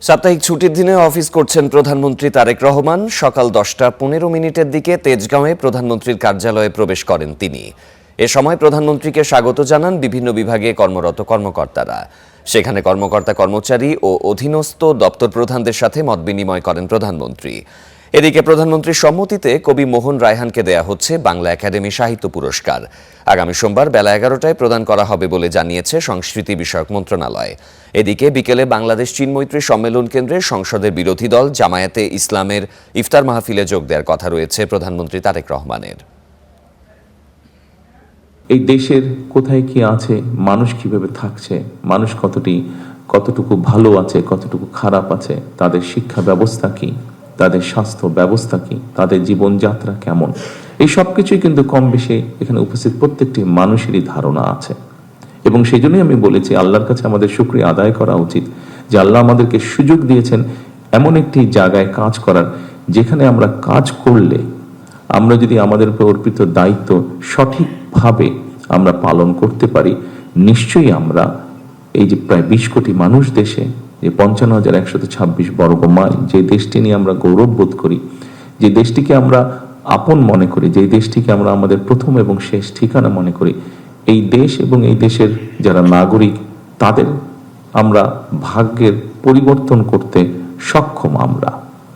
সাপ্তাহিক ছুটির দিনে অফিস করছেন প্রধানমন্ত্রী তারেক রহমান। সকাল 10:15 দিকে তেজগাঁওয়ে প্রধানমন্ত্রীর কার্যালয়ে প্রবেশ করেন তিনি। এ সময় প্রধানমন্ত্রীকে স্বাগত জানান বিভিন্ন বিভাগে কর্মরত কর্মকর্তারা। সেখানে কর্মকর্তা কর্মচারী ও অধীনস্থ দপ্তর প্রধানদের সাথে মতবিনিময় করেন প্রধানমন্ত্রী। এদিকে প্রধানমন্ত্রীর সম্মতিতে কবি মোহন রায়হানকে দেয়া হচ্ছে বাংলা একাডেমি সাহিত্য পুরস্কার। আগামী সোমবার বেলা 11টায় প্রদান করা হবে বলে জানিয়েছে সংস্কৃতি বিষয়ক মন্ত্রণালয়। এদিকে বিকেলে বাংলাদেশ চীন মৈত্রী সম্মেলন কেন্দ্রে সংসদের বিরোধী দল জামায়াতে ইসলামের ইফতার মাহফিলে যোগ দেওয়ার কথা রয়েছে প্রধানমন্ত্রী তারেক রহমানের। এই দেশের কোথায় কি আছে, মানুষ কিভাবে থাকছে, মানুষ কতটুকু ভালো আছে, কতটুকু খারাপ আছে, তাদের শিক্ষা ব্যবস্থা কি, তাদের স্বাস্থ্য ব্যবস্থা কি, তাদের জীবনযাত্রা কেমন, এই সব কিছুই কিন্তু কম বেশি এখানে উপস্থিত প্রত্যেকটি মানুষেরই ধারণা আছে। এবং সেই জন্যই আমি বলেছি, আল্লাহর কাছে আমাদের শুকরিয়া আদায় করা উচিত যে আল্লাহ আমাদেরকে সুযোগ দিয়েছেন এমন একটি জায়গায় কাজ করার, যেখানে আমরা কাজ করলে আমরা যদি আমাদের উপর অর্পিত দায়িত্ব সঠিকভাবে আমরা পালন করতে পারি, নিশ্চয়ই আমরা এই যে প্রায় 20 কোটি মানুষ দেশে, যে 55,126 বর্গ মাইল, যে দেশটি নিয়ে আমরা গৌরব বোধ করি, যে দেশটিকে আমরা আপন মনে করি, যে দেশটিকে আমরা আমাদের প্রথম এবং শেষ ঠিকানা মনে করি, এই দেশ এবং এই দেশের যারা নাগরিক, তাদের আমরা ভাগ্যের পরিবর্তন করতে সক্ষম আমরা।